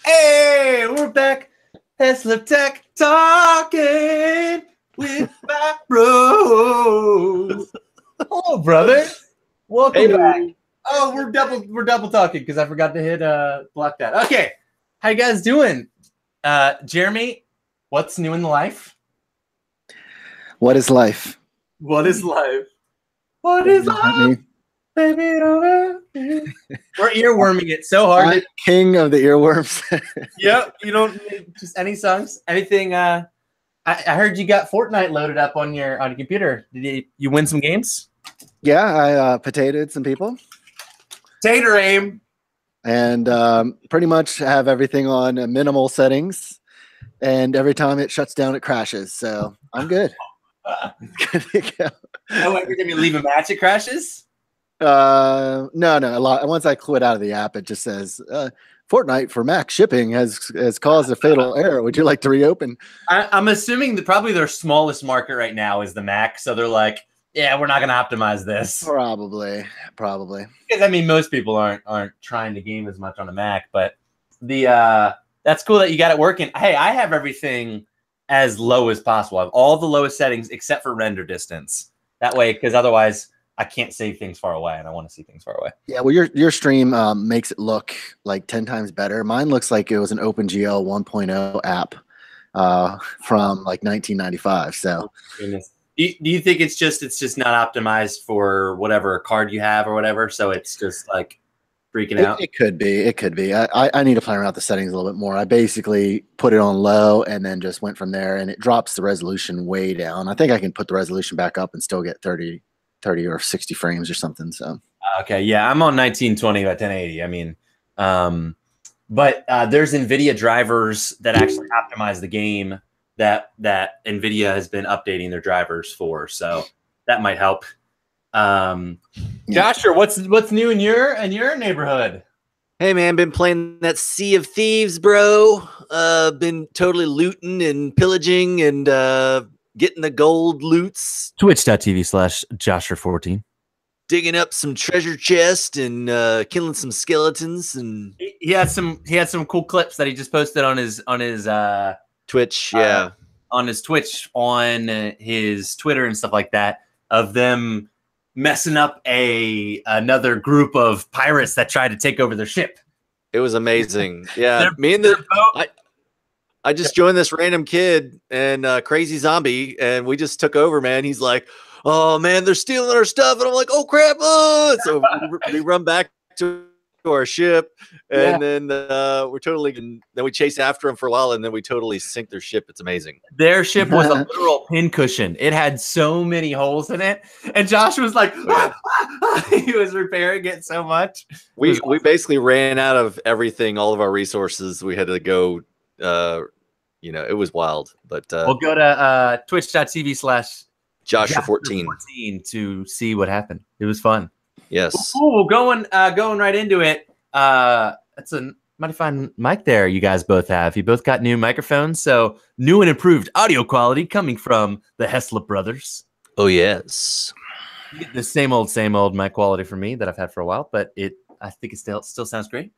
Hey, we're back. Heslop Tech talking with my bros. Hello, brother. Welcome back. Oh, we're double talking because I forgot to hit block that. Okay, how you guys doing? Jeremy, what's new in life? What is life? What is life? What is life? Baby, don't we're earworming it so hard. I'm king of the earworms. Yep, you don't need just any songs, anything. I heard you got Fortnite loaded up on your computer. Did you win some games? Yeah, I potatoed some people. Tater aim. And pretty much have everything on minimal settings. And every time it shuts down, it crashes. So I'm good. Oh, every time you leave a match, it crashes? No. A lot. Once I quit out of the app, it just says Fortnite for Mac shipping has caused a fatal error. Would you like to reopen? I'm assuming that probably their smallest market right now is the Mac. So they're like, yeah, we're not going to optimize this. Probably. Because I mean, most people aren't trying to game as much on a Mac, but that's cool that you got it working. Hey, I have everything as low as possible. I have all the lowest settings except for render distance. That way, because otherwise I can't save things far away, and I want to see things far away. Yeah, well, your stream makes it look like 10 times better. Mine looks like it was an OpenGL 1.0 app from like 1995. So, do you think it's just not optimized for whatever card you have or whatever? So it's just like freaking out. It could be. I need to play around with the settings a little bit more. I basically put it on low and then just went from there, and it drops the resolution way down. I think I can put the resolution back up and still get 30 or 60 frames or something. So okay, yeah, I'm on 1920 by 1080. I mean, but there's NVIDIA drivers that actually optimize the game that NVIDIA has been updating their drivers for, so that might help. Joshua, what's new in your neighborhood? Hey man, been playing that Sea of Thieves, bro. Been totally looting and pillaging and getting the gold loots. Twitch.tv/Joshua14. Digging up some treasure chest and killing some skeletons, and he had some cool clips that he just posted on his Twitch, yeah. On his Twitch, on his Twitter and stuff like that, of them messing up another group of pirates that tried to take over their ship. It was amazing. Yeah, I just joined this random kid and crazy zombie, and we just took over, man. He's like, oh man, they're stealing our stuff, and I'm like, oh crap! So we run back to our ship, and then we're totally. And then we chase after them for a while, and then we totally sink their ship. It's amazing. Their ship was a literal pincushion. It had so many holes in it, and Josh was like, he was repairing it so much. We basically ran out of everything, all of our resources. We had to go. It was wild. But we'll go to twitch.tv/Joshua14 to see what happened. It was fun. Yes. Cool. Going right into it. That's a mighty fine mic there you guys both have. You both got new microphones, so new and improved audio quality coming from the Heslop brothers. Oh yes. The same old mic quality for me that I've had for a while, but I think it still sounds great.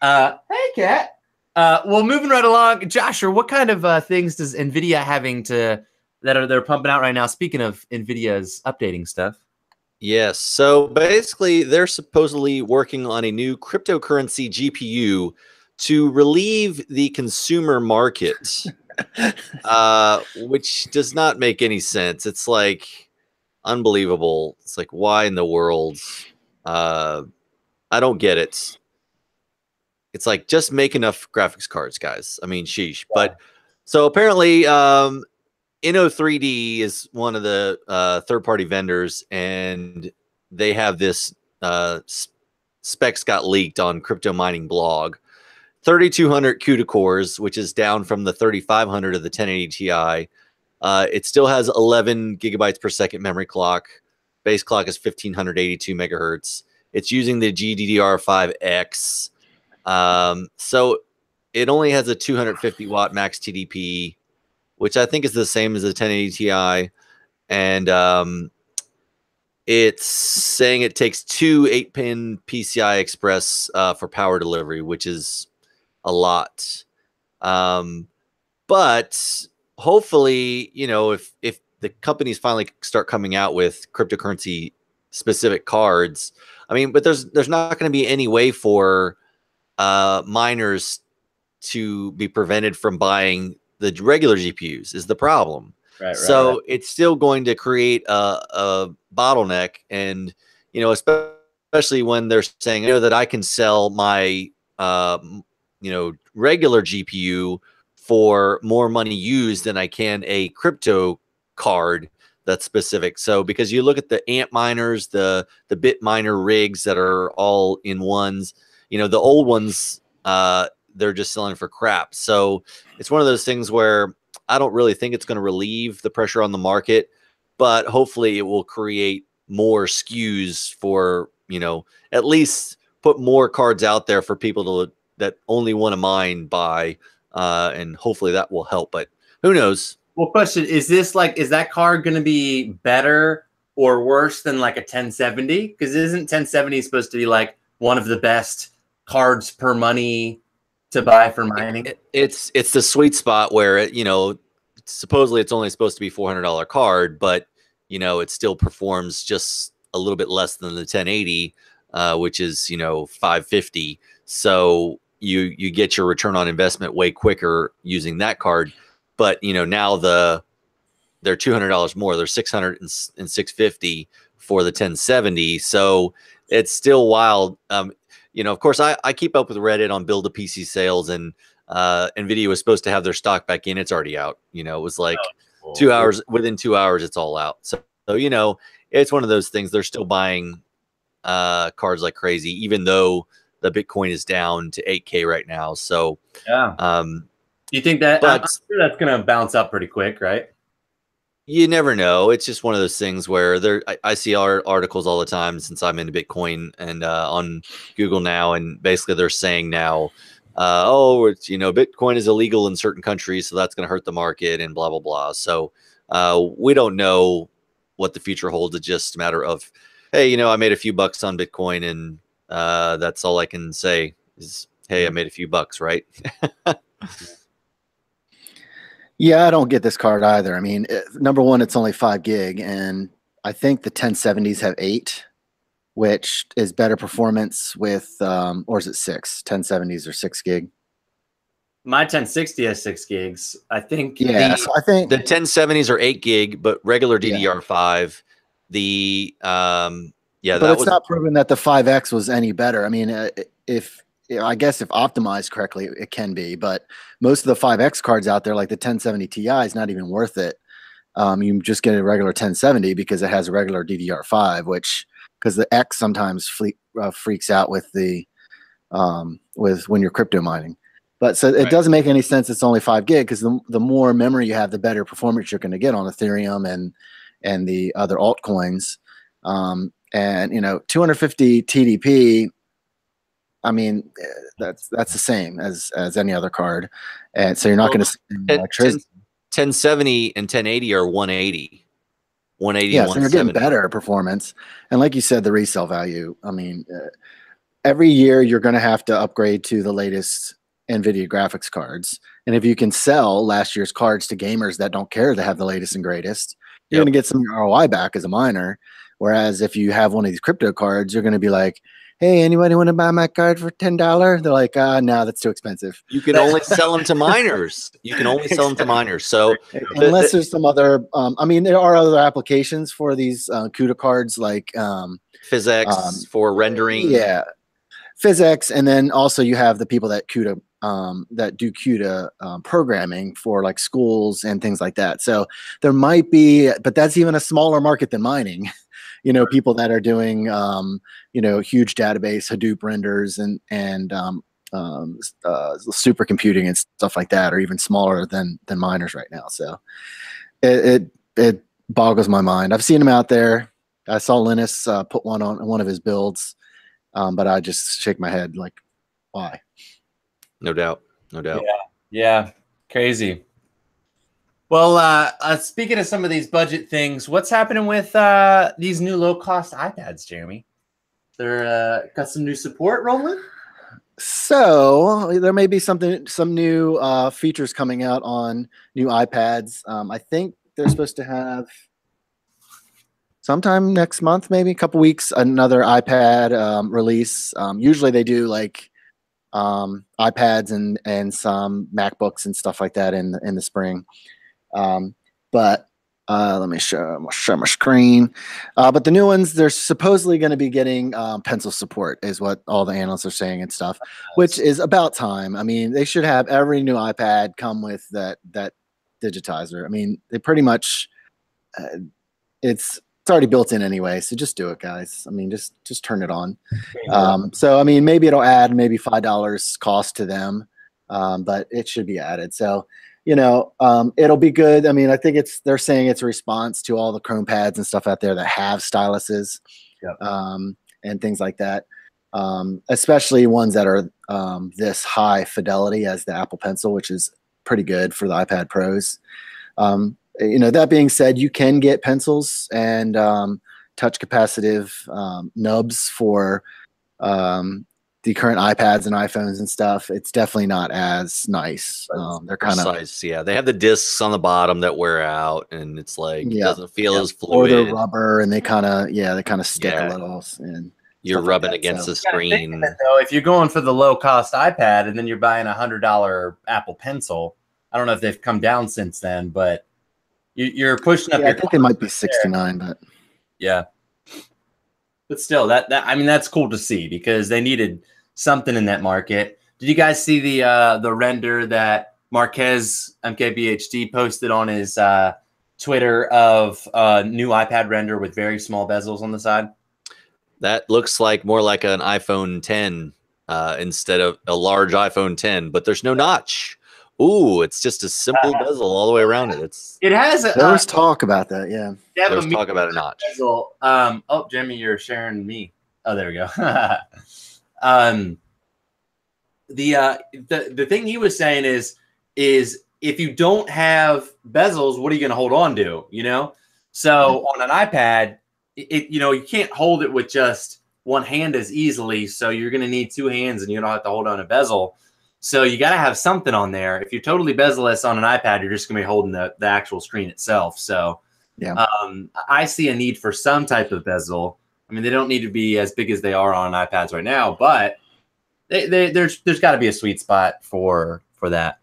Hey Kat. Well, moving right along, Joshua, what kind of things does NVIDIA having they're pumping out right now? Speaking of NVIDIA's updating stuff. Yes. So basically, they're supposedly working on a new cryptocurrency GPU to relieve the consumer market, which does not make any sense. It's like unbelievable. It's like, why in the world? I don't get it. It's like, just make enough graphics cards, guys. I mean, sheesh. Yeah. But so apparently, Inno3D is one of the third-party vendors, and they have this specs got leaked on Crypto Mining Blog. 3200 CUDA cores, which is down from the 3500 of the 1080 Ti. It still has 11 gigabytes per second memory clock. Base clock is 1582 megahertz. It's using the GDDR5X. So it only has a 250 watt max TDP, which I think is the same as the 1080 Ti. And it's saying it takes two 8-pin PCI Express for power delivery, which is a lot. But hopefully, you know, if the companies finally start coming out with cryptocurrency specific cards, I mean, but there's not going to be any way for miners to be prevented from buying the regular GPUs is the problem. So it's still going to create a bottleneck, and you know, especially when they're saying, you know, that I can sell my you know, regular GPU for more money used than I can a crypto card that's specific. So because you look at the ant miners, the bit miner rigs that are all in ones, you know, the old ones, they're just selling for crap. So it's one of those things where I don't really think it's going to relieve the pressure on the market, but hopefully it will create more SKUs for, you know, at least put more cards out there for people to that only want to mine by, and hopefully that will help. But who knows? Well, question, is that card going to be better or worse than like a 1070? Because isn't 1070 supposed to be like one of the best cards per money to buy for mining? It's the sweet spot where, you know, supposedly it's only supposed to be $400 card, but you know, it still performs just a little bit less than the 1080, which is, you know, 550. So you get your return on investment way quicker using that card. But you know, now they're $200 more. They're $600 and $650 for the 1070. So it's still wild. You know, of course, I keep up with Reddit on build a PC sales, and NVIDIA was supposed to have their stock back in. It's already out. You know, it was like 2 hours. Within 2 hours, it's all out. So you know, it's one of those things. They're still buying cards like crazy, even though the Bitcoin is down to 8K right now. So yeah. You think that? I'm sure that's going to bounce up pretty quick, right? You never know. It's just one of those things where I see articles all the time since I'm into Bitcoin and on Google now, and basically they're saying now, oh, it's, you know, Bitcoin is illegal in certain countries, so that's going to hurt the market and blah blah blah. So we don't know what the future holds. It's just a matter of, hey, you know, I made a few bucks on Bitcoin, and that's all I can say is, hey, I made a few bucks, right? Yeah, I don't get this card either. I mean, number one, it's only 5 gig, and I think the 1070s have 8, which is better performance with, or is it 6? 1070s are 6 gig. My 1060 has 6 gigs. I think. Yeah, so I think the 1070s are 8 gig, but regular DDR5. The yeah, but it's not proven that the 5X was any better. I mean, I guess if optimized correctly, it can be, but most of the 5X cards out there, like the 1070 Ti, is not even worth it. You just get a regular 1070 because it has a regular DDR5, which, because the X sometimes freaks out with the with when you're crypto mining. But so it doesn't make any sense. It's only 5 gig, because the more memory you have, the better performance you're going to get on Ethereum and the other altcoins. And you know, 250 TDP. I mean, that's the same as any other card, and so you're not going to see electricity. 1070 and 1080 are 180. 180. Yeah, so you're getting better performance, and like you said, the resale value. I mean, every year you're going to have to upgrade to the latest NVIDIA graphics cards, and if you can sell last year's cards to gamers that don't care to have the latest and greatest, you're going to get some ROI back as a miner. Whereas if you have one of these crypto cards, you're going to be like, hey, anybody want to buy my card for $10? They're like, no, that's too expensive. You can only sell them to miners. You can only sell them to miners. So unless there's some other, I mean, there are other applications for these CUDA cards, like PhysX for rendering. Yeah, PhysX, and then also you have the people that CUDA that do CUDA programming for like schools and things like that. So there might be, but that's even a smaller market than mining. You know, people that are doing, you know, huge database Hadoop renders and supercomputing and stuff like that are even smaller than miners right now. So it boggles my mind. I've seen them out there. I saw Linus put one on one of his builds, but I just shake my head like, why? No doubt. No doubt. Yeah. Crazy. Well, speaking of some of these budget things, what's happening with these new low-cost iPads, Jeremy? They're got some new support rolling? So there may be some new features coming out on new iPads. I think they're supposed to have sometime next month, maybe a couple weeks, another iPad release. Usually they do like iPads and some MacBooks and stuff like that in the spring. But let me show my screen. But the new ones, they're supposedly going to be getting pencil support, is what all the analysts are saying and stuff, which is about time. I mean, they should have every new iPad come with that digitizer. I mean, they pretty much it's already built in anyway, so just do it, guys. I mean, just turn it on. So I mean, maybe it'll add maybe $5 cost to them, but it should be added. So it'll be good. I mean, I think they're saying it's a response to all the Chrome pads and stuff out there that have styluses, and things like that. Especially ones that are this high fidelity as the Apple Pencil, which is pretty good for the iPad Pros. That being said, you can get pencils and touch capacitive nubs for the current iPads and iPhones and stuff. It's definitely not as nice. They're kind of they have the discs on the bottom that wear out, and it's like it doesn't feel as fluid. Or they're rubber, and they kind of stick a little. And you're rubbing against the screen. Though, if you're going for the low cost iPad and then you're buying a $100 Apple Pencil, I don't know if they've come down since then, but you're pushing up. I think it might be 69, but yeah. But still, that's cool to see because they needed something in that market. Did you guys see the render that Marquez MKBHD posted on his Twitter of new iPad render with very small bezels on the side? That looks like more like an iPhone 10 instead of a large iPhone 10, but there's no notch. Ooh, it's just a simple bezel all the way around it. It has. There was talk about that. Yeah, there was talk about a notch. Bezel. Jimmy, you're sharing me. Oh, there we go. The thing he was saying is if you don't have bezels, what are you going to hold on to? So on an iPad, you can't hold it with just one hand as easily. So you're going to need two hands, and you don't have to hold on a bezel. So you got to have something on there. If you're totally bezel-less on an iPad, you're just going to be holding the actual screen itself. So I see a need for some type of bezel. I mean, they don't need to be as big as they are on iPads right now, but there's got to be a sweet spot for that.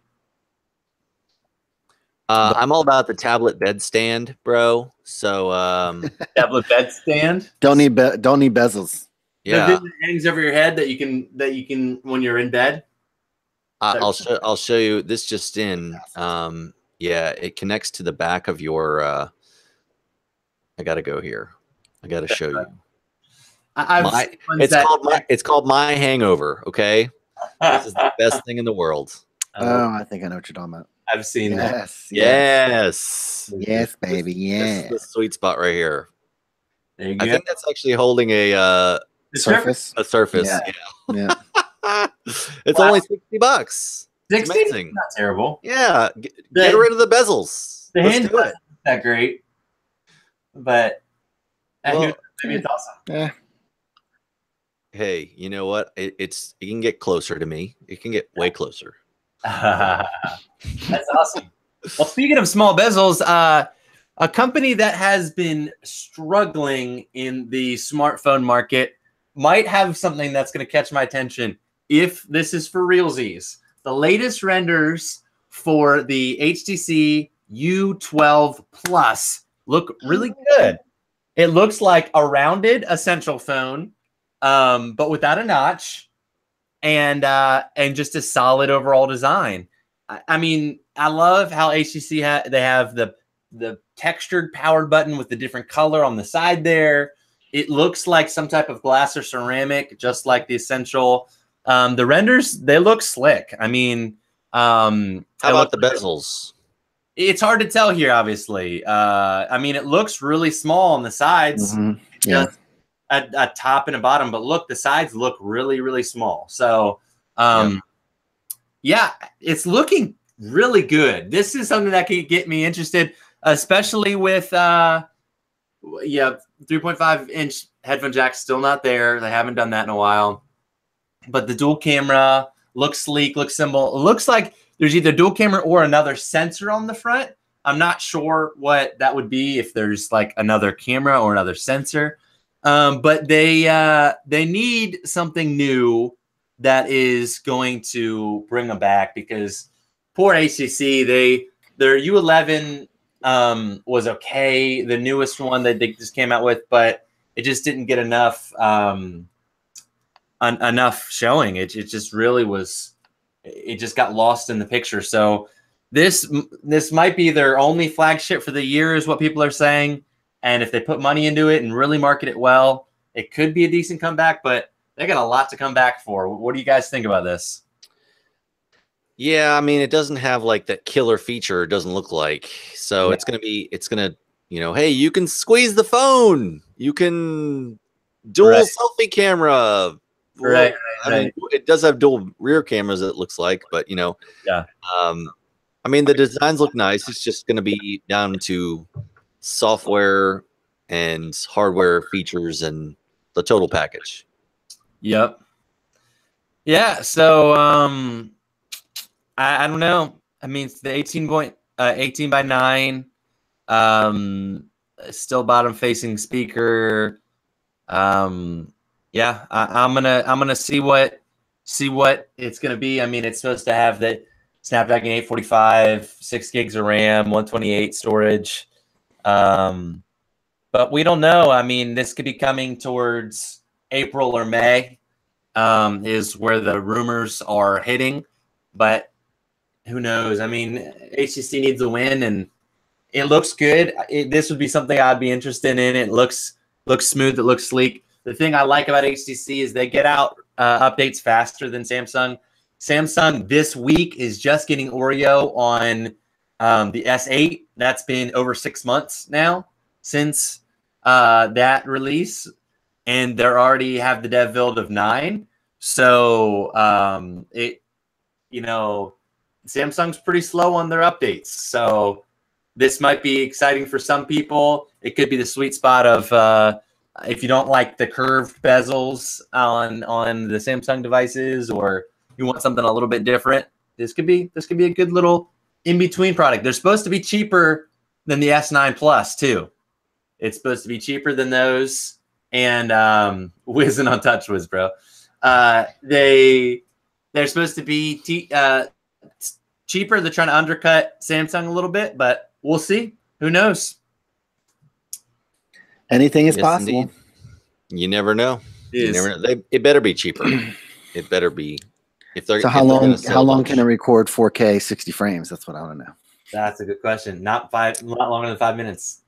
I'm all about the tablet bed stand, bro. So tablet bed stand. Don't need bezels. Yeah, it hangs over your head that you can when you're in bed. I'll show you this just in. It connects to the back of your. I gotta go here. I gotta show you. It's called My Hangover. Okay, this is the best thing in the world. Oh, I think I know what you're talking about. I've seen that. Yes, baby. Yeah, this is the sweet spot right here. There you go. I think that's actually holding a surface. A surface. Yeah. It's only $60. 60? Amazing. Not terrible. Yeah. Get rid of the bezels. The Let's hand do it. isn't that great, but Well, maybe it's awesome. Yeah. Hey, you know what? It can get closer to me. It can get way closer. That's awesome. Well, speaking of small bezels, a company that has been struggling in the smartphone market might have something that's going to catch my attention if this is for realsies. The latest renders for the HTC U12 Plus look really good. It looks like a rounded Essential phone, but without a notch, and just a solid overall design. I mean, I love how HTC they have the textured powered button with the different color on the side there. It looks like some type of glass or ceramic, just like the Essential. The renders, they look slick. I mean, how about the bezels? It's hard to tell here, obviously. I mean, it looks really small on the sides, just a top and a bottom. But look, the sides look really, really small. So, it's looking really good. This is something that can get me interested, especially with 3.5-inch headphone jack still not there. They haven't done that in a while. but the dual camera looks sleek, looks simple. It looks like there's either dual camera or another sensor on the front. I'm not sure what that would be, if there's like another camera or another sensor. But they need something new that is going to bring them back, because poor HTC, their U11 was okay, the newest one that they just came out with, but it just didn't get enough enough showing. It just really was. It just got lost in the picture. So this might be their only flagship for the year, is what people are saying. And if they put money into it and really market it well, it could be a decent comeback. But they got a lot to come back for. What do you guys think about this? Yeah, I mean, it doesn't have like that killer feature. It doesn't look like. So it's gonna, you know, hey, you can squeeze the phone. You can dual selfie camera. Right. I mean, it does have dual rear cameras, it looks like, but you know, I mean, the designs look nice. It's just going to be down to software and hardware features and the total package. Yep. Yeah. So I don't know. I mean, it's the 18 by 9, still bottom facing speaker. Yeah, I'm gonna see what it's gonna be. I mean, it's supposed to have the Snapdragon 845, 6 gigs of RAM, 128 storage. But we don't know. I mean, this could be coming towards April or May, is where the rumors are hitting. But who knows? I mean, HTC needs a win, and it looks good. This would be something I'd be interested in. It looks smooth. It looks sleek. The thing I like about HTC is they get out updates faster than Samsung. Samsung this week is just getting Oreo on the S8. That's been over 6 months now since that release, and they already have the dev build of 9. So Samsung's pretty slow on their updates. So this might be exciting for some people. It could be the sweet spot of if you don't like the curved bezels on the Samsung devices, or you want something a little bit different, this could be a good little in-between product. They're supposed to be cheaper than the S9 Plus too. It's supposed to be cheaper than those, and whizzing on TouchWiz, bro. They're supposed to be cheaper. They're trying to undercut Samsung a little bit, but we'll see. Who knows? Anything is possible. Indeed. You never know. You never know. It better be cheaper. It better be. If they're so how long can it record 4K 60 frames? That's what I want to know. That's a good question. Not longer than 5 minutes.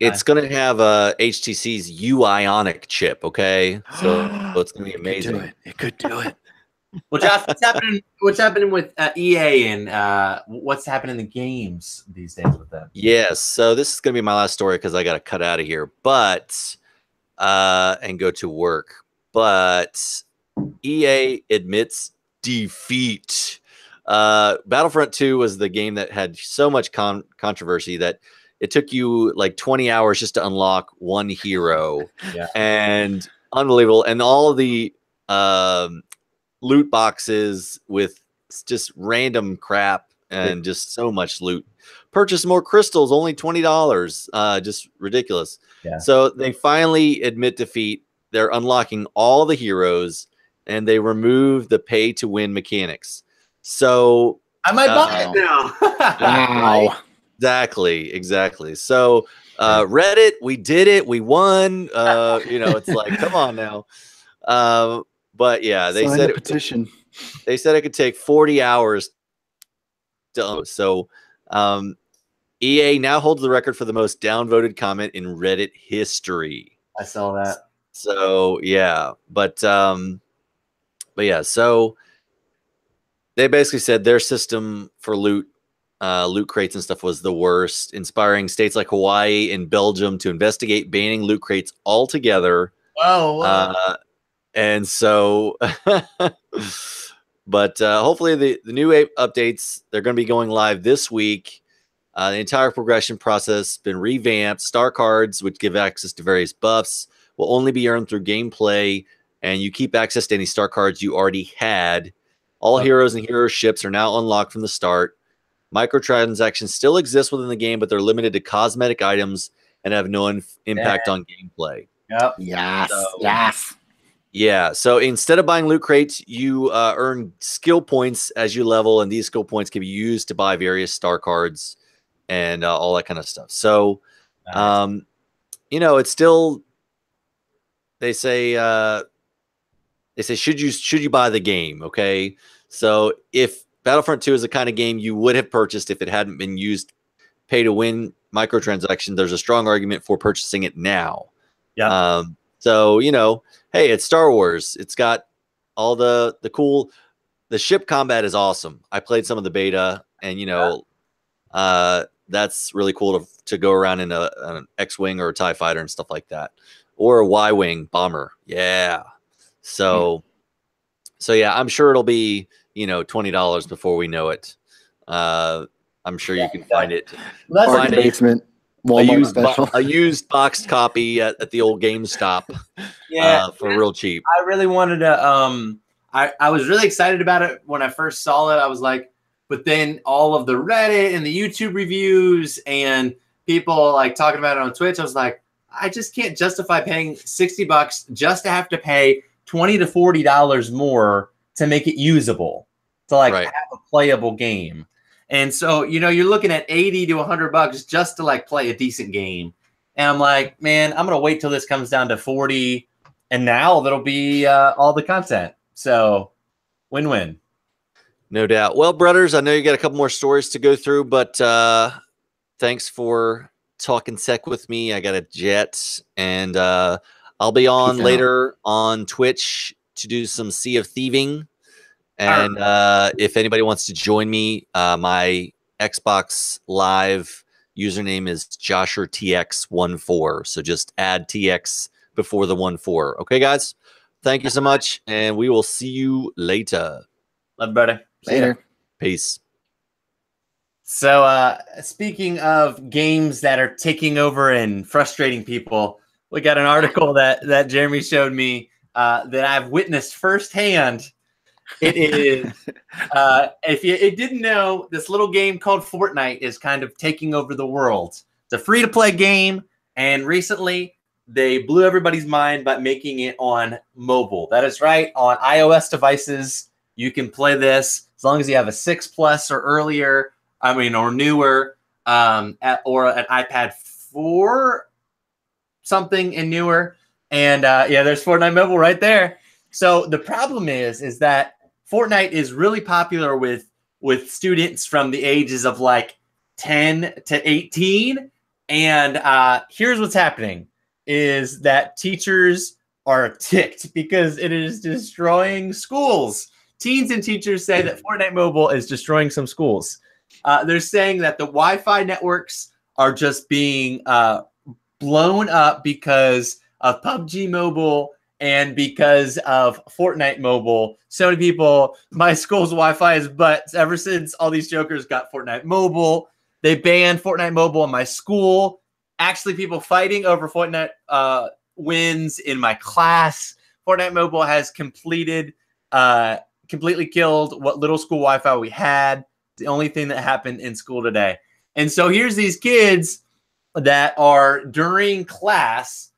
It's going to have HTC's U Ionic chip. Okay, so it's going to be amazing. It could do it. Well, Josh, what's happening with EA, and what's happening in the games these days with them? Yes. So this is going to be my last story because I got to cut out of here, and go to work. But EA admits defeat. Battlefront 2 was the game that had so much controversy that it took you like 20 hours just to unlock one hero. Yeah. And unbelievable. And all of the loot boxes with just random crap and just so much loot. Purchase more crystals, only $20. Just ridiculous. Yeah. So they finally admit defeat. They're unlocking all the heroes, and they remove the pay to win mechanics. So I might buy it now. Wow. Exactly. So Reddit, we did it. We won. It's like, come on now. But yeah, they said it petition. They said it could take 40 hours to. So EA now holds the record for the most downvoted comment in Reddit history. I saw that. So yeah, but yeah, so they basically said their system for loot crates and stuff was the worst, inspiring states like Hawaii and Belgium to investigate banning loot crates altogether. Wow. And so, but hopefully the new updates, they're going to be going live this week. The entire progression process has been revamped. Star cards, which give access to various buffs, will only be earned through gameplay and you keep access to any star cards you already had. All heroes and hero ships are now unlocked from the start. Microtransactions still exist within the game, but they're limited to cosmetic items and have no impact on gameplay. Yep. Yes. So- Yes. Yeah, so instead of buying loot crates, you earn skill points as you level, and these skill points can be used to buy various star cards and all that kind of stuff. So, Nice. you know, it's still, they say should you buy the game? Okay, so if Battlefront 2 is the kind of game you would have purchased if it hadn't been used pay to win microtransaction, there's a strong argument for purchasing it now. Yeah. So, you know, hey, it's Star Wars. It's got all the cool, the ship combat is awesome. I played some of the beta, and you know, that's really cool to go around in an X-wing or a TIE fighter and stuff like that, or a Y-wing bomber. Yeah. So yeah, I'm sure it'll be, you know, $20 before we know it. I'm sure you can find it. Well, that's Find the a- Basement. Walmart special. a used boxed copy at the old GameStop for real cheap. I really wanted to. I was really excited about it when I first saw it. I was like, but then all of the Reddit and the YouTube reviews and people like talking about it on Twitch, I was like, I just can't justify paying $60 just to have to pay $20 to $40 more to make it usable, to like Right. have a playable game. And so, you know, you're looking at $80 to $100 just to like play a decent game. And I'm like, man, I'm going to wait till this comes down to 40. And now that'll be all the content. So win-win. No doubt. Well, brothers, I know you got a couple more stories to go through, but thanks for talking tech with me. I got a jet, and I'll be on Peace out. later on Twitch to do some Sea of Thieving. And if anybody wants to join me, my Xbox Live username is JosherTX14. So just add TX before the 14. Okay, guys? Thank you so much, and we will see you later. Love you, buddy. See ya. Later. Peace. So speaking of games that are taking over and frustrating people, we got an article that Jeremy showed me that I've witnessed firsthand. It is, if you didn't know, this little game called Fortnite is kind of taking over the world. It's a free-to-play game, and recently they blew everybody's mind by making it on mobile. That is right, on iOS devices, you can play this as long as you have a 6 Plus or earlier, or newer, or an iPad 4, something and newer. And yeah, there's Fortnite mobile right there. So the problem is that Fortnite is really popular with students from the ages of like 10 to 18. And here's what's happening is that teachers are ticked because it is destroying schools. Teens and teachers say that Fortnite mobile is destroying some schools. They're saying that the Wi-Fi networks are just being blown up because of PUBG Mobile and because of Fortnite Mobile. So many people, my school's Wi-Fi is butts ever since all these jokers got Fortnite Mobile. They banned Fortnite Mobile in my school. Actually, people fighting over Fortnite wins in my class. Fortnite Mobile has completely killed what little school Wi-Fi we had. The only thing that happened in school today. And so here's these kids that are during class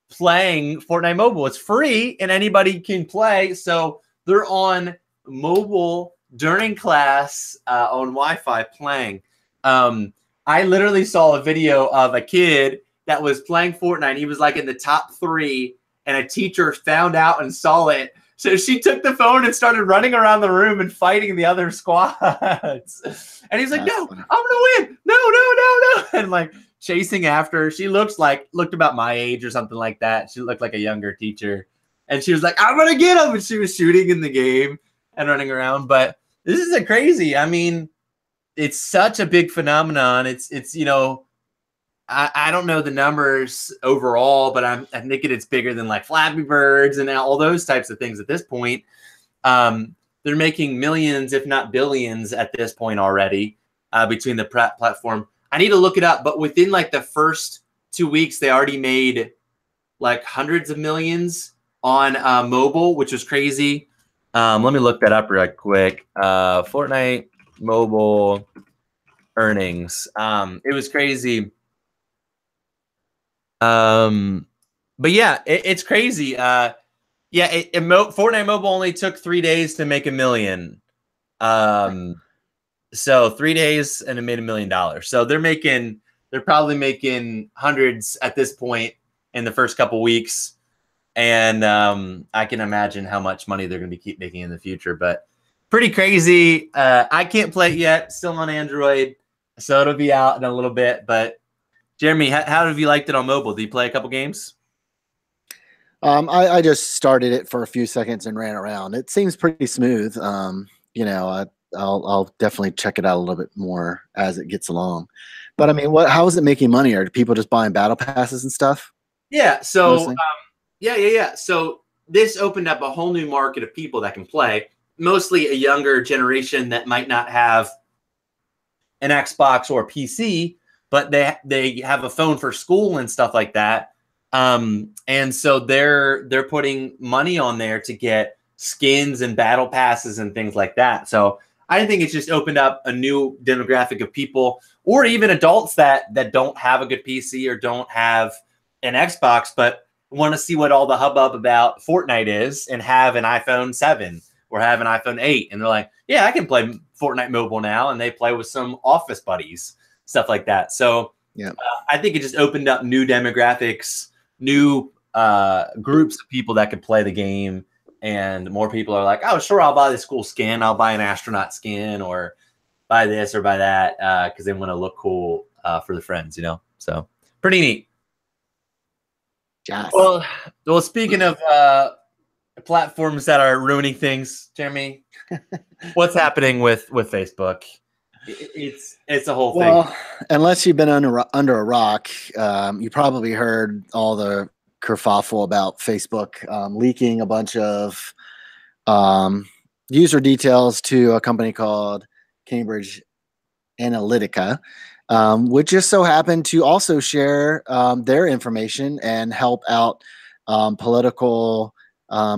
playing Fortnite Mobile. It's free and anybody can play. So they're on mobile during class on Wi-Fi playing. I literally saw a video of a kid that was playing Fortnite. He was like in the top 3 and a teacher found out and saw it. So she took the phone and started running around the room and fighting the other squads. And he's like, no, I'm going to win. No. And like chasing after her. She looked about my age or something like that. She looked like a younger teacher. And she was like, I'm going to get him. And she was shooting in the game and running around. But this is a crazy. I mean, it's such a big phenomenon. It's you know, I don't know the numbers overall, but I'm thinking it's bigger than like Flappy Birds and all those types of things at this point. They're making millions, if not billions at this point already between the platform. I need to look it up, but within like the first 2 weeks, they already made like hundreds of millions on mobile, which was crazy. Let me look that up real quick. Fortnite mobile earnings. It was crazy. But yeah, it's crazy. Fortnite mobile only took 3 days to make $1 million. So 3 days and it made $1 million. So they're probably making hundreds at this point in the first couple weeks. And I can imagine how much money they're going to keep making in the future, but pretty crazy. I can't play it yet, still on Android, so it'll be out in a little bit. But Jeremy, how have you liked it on mobile? Did you play a couple games? I just started it for a few seconds and ran around. It seems pretty smooth. You know, I'll definitely check it out a little bit more as it gets along. But I mean, how is it making money? Are people just buying battle passes and stuff? Yeah. So yeah. So this opened up a whole new market of people that can play. Mostly a younger generation that might not have an Xbox or a PC, but they have a phone for school and stuff like that. And so they're putting money on there to get skins and battle passes and things like that. So I think it's just opened up a new demographic of people, or even adults that don't have a good PC or don't have an Xbox, but want to see what all the hubbub about Fortnite is and have an iPhone 7 or have an iPhone 8. And they're like, yeah, I can play Fortnite mobile now. And they play with some office buddies, stuff like that. So yeah, I think it just opened up new demographics, new groups of people that could play the game. And more people are like, oh, sure, I'll buy this cool skin. I'll buy an astronaut skin or buy this or buy that because they want to look cool for the friends, you know? So pretty neat. Yes. Well, speaking of platforms that are ruining things, Jeremy, what's happening with Facebook? It's a whole thing. Well, unless you've been under a rock, you probably heard all the kerfuffle about Facebook leaking a bunch of user details to a company called Cambridge Analytica, which just so happened to also share their information and help out political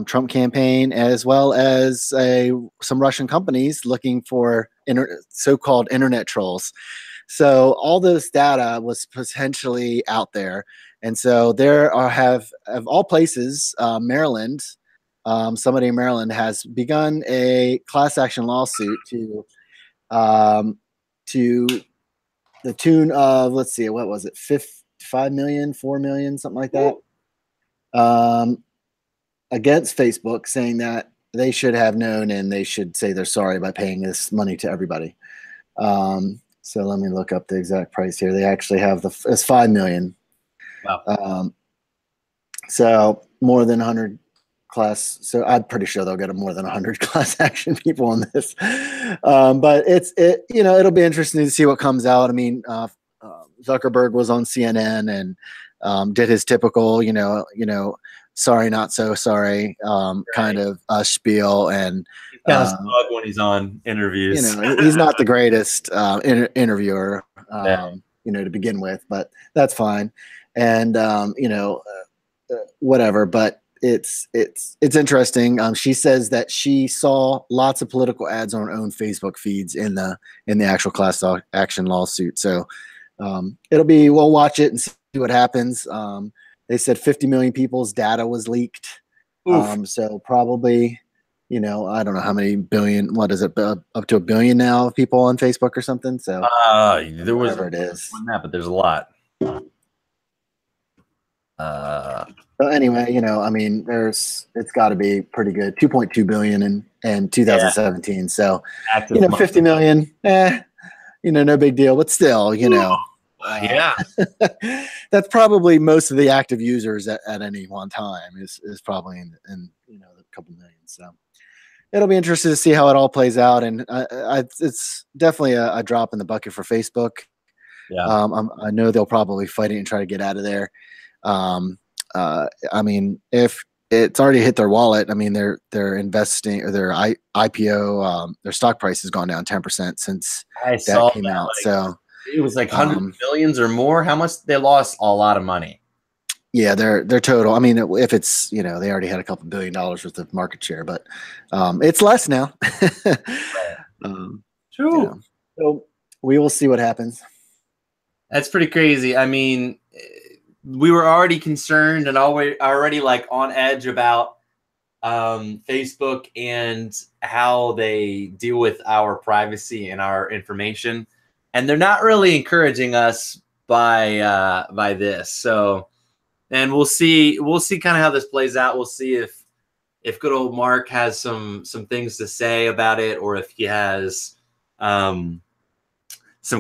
Trump campaign, as well as some Russian companies looking for so-called internet trolls. So all this data was potentially out there. And so there have of all places, Maryland, somebody in Maryland has begun a class action lawsuit to the tune of, let's see, what was it, 5 million, 4 million, something like that, against Facebook, saying that they should have known and they should say they're sorry by paying this money to everybody. So let me look up the exact price here. They actually have it's 5 million. Wow. So more than 100 class. So I'm pretty sure they'll get more than 100 class action people on this. But it'll be interesting to see what comes out. I mean, Zuckerberg was on CNN and did his typical, sorry, not so sorry, kind of spiel, and kind of smug when he's on interviews. He's not the greatest interviewer, to begin with, but that's fine. And whatever. But it's interesting. She says that she saw lots of political ads on her own Facebook feeds in the actual class action lawsuit. So we'll watch it and see what happens. They said 50 million people's data was leaked. So probably, I don't know how many billion, what is it, up to 1 billion now of people on Facebook or something. So there was whatever it is, but there's a lot. So anyway, it's got to be pretty good. 2.2 billion in 2017. Yeah. So, 50 million, no big deal, but still, yeah, that's probably most of the active users at any one time is probably in a couple million. So it'll be interesting to see how it all plays out. And it's definitely a drop in the bucket for Facebook. Yeah. I know they'll probably fight it and try to get out of there. I mean, if it's already hit their wallet, I mean, they're investing, or their IPO, their stock price has gone down 10% since that came out. So it was like hundreds of millions or more. How much they lost? A lot of money. Yeah, they're total. I mean, if it's, they already had a couple $1 billion worth of market share, but it's less now. True. So we will see what happens. That's pretty crazy. I mean, we were already concerned and already like on edge about Facebook and how they deal with our privacy and our information, and they're not really encouraging us by this. So, and we'll see kind of how this plays out. We'll see if good old Mark has some things to say about it, or if he has some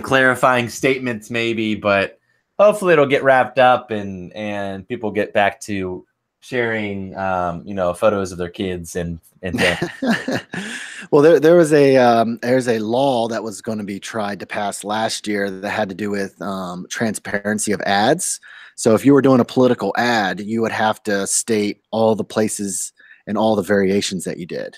clarifying statements maybe, but hopefully it'll get wrapped up and people get back to sharing photos of their kids and Well, there's a law that was going to be tried to pass last year that had to do with transparency of ads. So if you were doing a political ad, you would have to state all the places and all the variations that you did,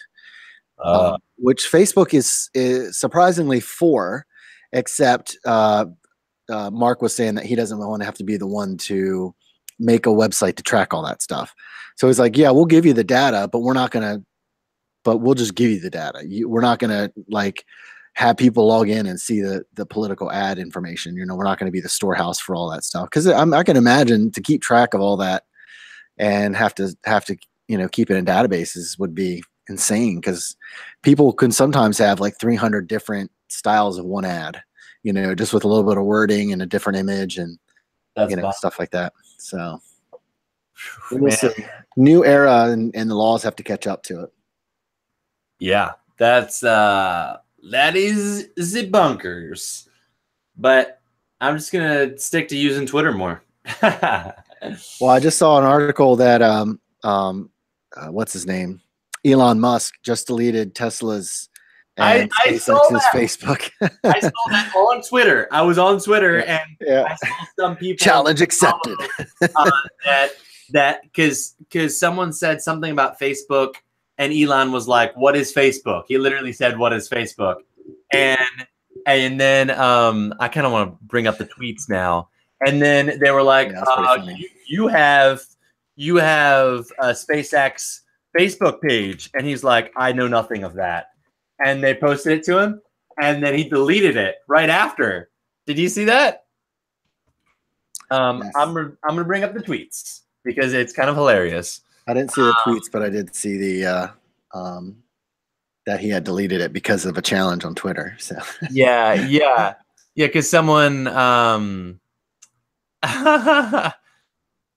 which Facebook is surprisingly for, except Mark was saying that he doesn't want to have to be the one to make a website to track all that stuff. So he's like, yeah, we'll give you the data, but we'll just give you the data. We're not going to like have people log in and see the political ad information. We're not going to be the storehouse for all that stuff. Cause I can imagine to keep track of all that and have to, keep it in databases would be insane. Cause people can sometimes have like 300 different styles of one ad, just with a little bit of wording and a different image and stuff like that. So we'll see. New era and the laws have to catch up to it. Yeah, that is the bunkers. But I'm just gonna stick to using Twitter more. Well, I just saw an article that what's his name? Elon Musk just deleted Tesla's and SpaceX's Facebook. I saw that on Twitter. I was on Twitter and I saw some people challenge accepted. that because someone said something about Facebook and Elon was like, "What is Facebook?" He literally said, "What is Facebook?" And then I kind of want to bring up the tweets now. And then they were like, "You have a SpaceX Facebook page," and he's like, "I know nothing of that." And they posted it to him, and then he deleted it right after. Did you see that? Yes. I'm gonna bring up the tweets because it's kind of hilarious. I didn't see the tweets, but I did see the that he had deleted it because of a challenge on Twitter. So yeah, because someone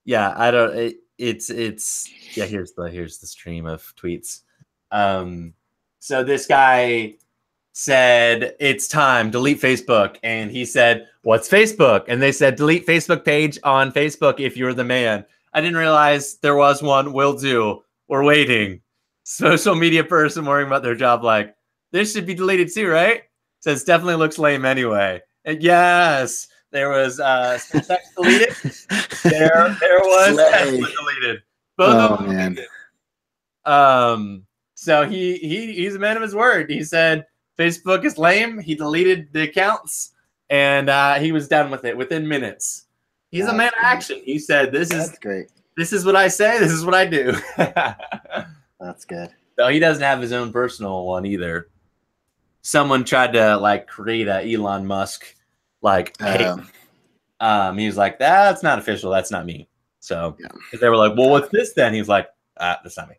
yeah, I don't. It's yeah. Here's the stream of tweets. So this guy said, "It's time, delete Facebook." And he said, "What's Facebook?" And they said, "Delete Facebook page on Facebook if you're the man." I didn't realize there was one. Will do. We're waiting. Social media person worrying about their job like, this should be deleted too, right? Says definitely looks lame anyway. And yes, there was SpaceX deleted. There was Tesla deleted. Both of them deleted. So he's a man of his word. He said Facebook is lame. He deleted the accounts and he was done with it within minutes. He's a man of action. He said, That's great. This is what I say. This is what I do." That's good. So he doesn't have his own personal one either. Someone tried to like create a Elon Musk he was like, "That's not official. That's not me." So they were like, "Well, what's this then?" He was like, "That's not me."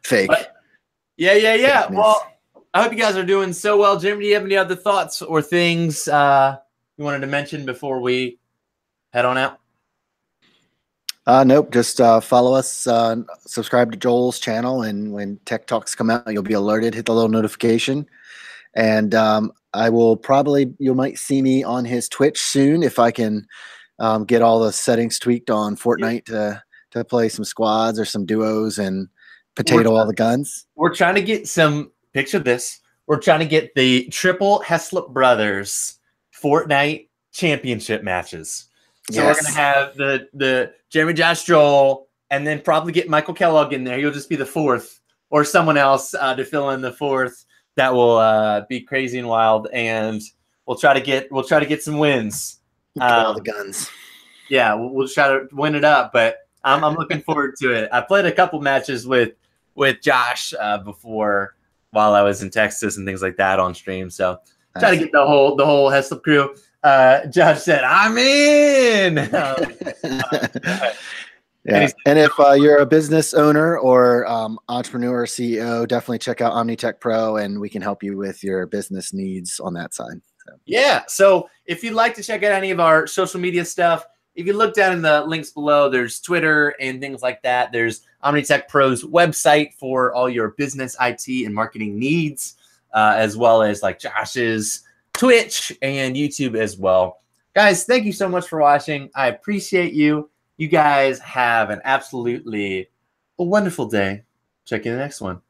Fake. But, yeah. Well, I hope you guys are doing so well. Jim, do you have any other thoughts or things you wanted to mention before we head on out? Nope. Just follow us, subscribe to Joel's channel, and when Tech Talks come out, you'll be alerted. Hit the little notification. And you might see me on his Twitch soon if I can get all the settings tweaked on Fortnite to play some squads or some duos and potato all the guns. We're trying to get some, picture this, we're trying to get the triple Heslop brothers Fortnite championship matches. So we're going to have the Jeremy Josh Joel and then probably get Michael Kellogg in there. He'll just be the fourth or someone else to fill in the fourth. That will be crazy and wild. And we'll try to get some wins. All the guns. Yeah, we'll try to win it up. But I'm looking forward to it. I played a couple matches with Josh before while I was in Texas and things like that on stream. So try to get the whole Heslop crew. Josh said, "I'm in." Yeah. And if you're a business owner or entrepreneur, CEO, definitely check out OmniTech Pro, and we can help you with your business needs on that side. So. Yeah. So if you'd like to check out any of our social media stuff, if you look down in the links below, there's Twitter and things like that. There's OmniTech Pro's website for all your business, IT, and marketing needs, as well as like Josh's Twitch and YouTube as well. Guys, thank you so much for watching. I appreciate you. You guys have an absolutely wonderful day. Check you in the next one.